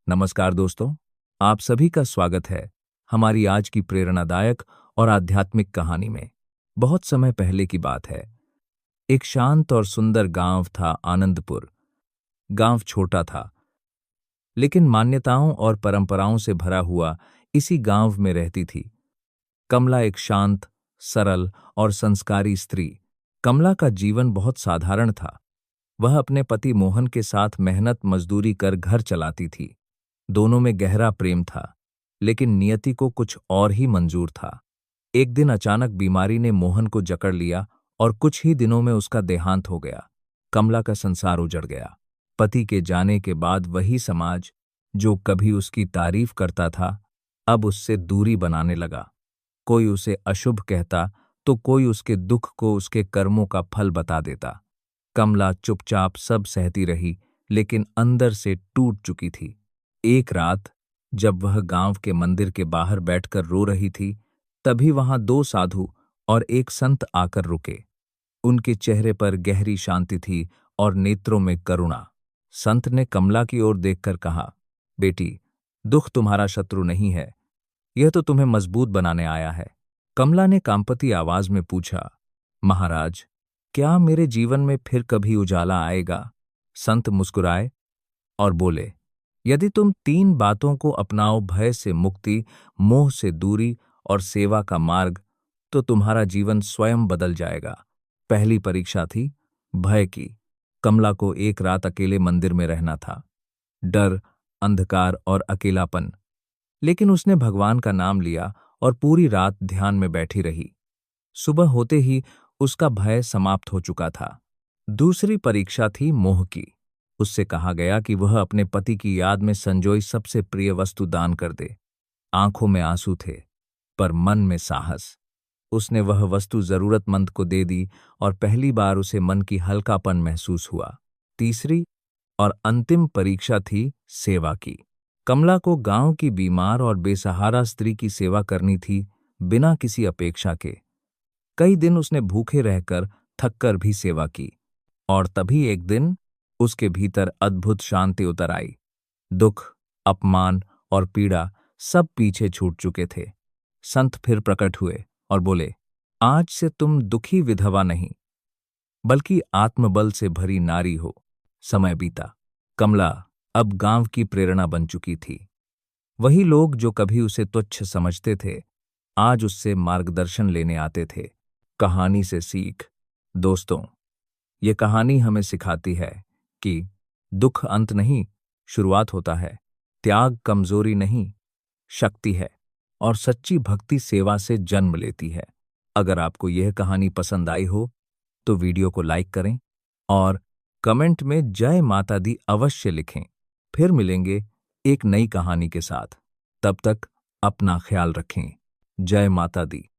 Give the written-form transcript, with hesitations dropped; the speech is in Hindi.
नमस्कार दोस्तों, आप सभी का स्वागत है हमारी आज की प्रेरणादायक और आध्यात्मिक कहानी में। बहुत समय पहले की बात है। एक शांत और सुंदर गांव था आनंदपुर। गांव छोटा था, लेकिन मान्यताओं और परंपराओं से भरा हुआ इसी गांव में रहती थी कमला, एक शांत, सरल और संस्कारी स्त्री। कमला का जीवन बहुत साधारण था। वह अपने पति मोहन के साथ मेहनत मजदूरी कर घर चलाती थी। दोनों में गहरा प्रेम था, लेकिन नियति को कुछ और ही मंजूर था। एक दिन अचानक बीमारी ने मोहन को जकड़ लिया और कुछ ही दिनों में उसका देहांत हो गया। कमला का संसार उजड़ गया। पति के जाने के बाद वही समाज, जो कभी उसकी तारीफ करता था, अब उससे दूरी बनाने लगा। कोई उसे अशुभ कहता, तो कोई उसके दुख को उसके कर्मों का फल बता देता। कमला चुपचाप सब सहती रही, लेकिन अंदर से टूट चुकी थी। एक रात जब वह गांव के मंदिर के बाहर बैठकर रो रही थी, तभी वहां दो साधु और एक संत आकर रुके। उनके चेहरे पर गहरी शांति थी और नेत्रों में करुणा। संत ने कमला की ओर देखकर कहा, बेटी, दुख तुम्हारा शत्रु नहीं है, यह तो तुम्हें मजबूत बनाने आया है। कमला ने कांपती आवाज में पूछा, महाराज, क्या मेरे जीवन में फिर कभी उजाला आएगा? संत मुस्कुराए और बोले, यदि तुम तीन बातों को अपनाओ, भय से मुक्ति, मोह से दूरी और सेवा का मार्ग, तो तुम्हारा जीवन स्वयं बदल जाएगा। पहली परीक्षा थी भय की। कमला को एक रात अकेले मंदिर में रहना था। डर, अंधकार और अकेलापन। लेकिन उसने भगवान का नाम लिया और पूरी रात ध्यान में बैठी रही। सुबह होते ही उसका भय समाप्त हो चुका था। दूसरी परीक्षा थी मोह की। उससे कहा गया कि वह अपने पति की याद में संजोई सबसे प्रिय वस्तु दान कर दे। आंखों में आंसू थे, पर मन में साहस। उसने वह वस्तु जरूरतमंद को दे दी और पहली बार उसे मन की हल्कापन महसूस हुआ। तीसरी और अंतिम परीक्षा थी सेवा की। कमला को गांव की बीमार और बेसहारा स्त्री की सेवा करनी थी, बिना किसी अपेक्षा के। कई दिन उसने भूखे रहकर, थककर भी सेवा की। और तभी एक दिन उसके भीतर अद्भुत शांति उतर आई। दुख, अपमान और पीड़ा सब पीछे छूट चुके थे। संत फिर प्रकट हुए और बोले, आज से तुम दुखी विधवा नहीं, बल्कि आत्मबल से भरी नारी हो। समय बीता। कमला अब गांव की प्रेरणा बन चुकी थी। वही लोग जो कभी उसे तुच्छ समझते थे, आज उससे मार्गदर्शन लेने आते थे। कहानी से सीख। दोस्तों, ये कहानी हमें सिखाती है कि दुख अंत नहीं, शुरुआत होता है। त्याग कमजोरी नहीं, शक्ति है। और सच्ची भक्ति सेवा से जन्म लेती है। अगर आपको यह कहानी पसंद आई हो, तो वीडियो को लाइक करें और कमेंट में जय माता दी अवश्य लिखें। फिर मिलेंगे एक नई कहानी के साथ। तब तक अपना ख्याल रखें। जय माता दी।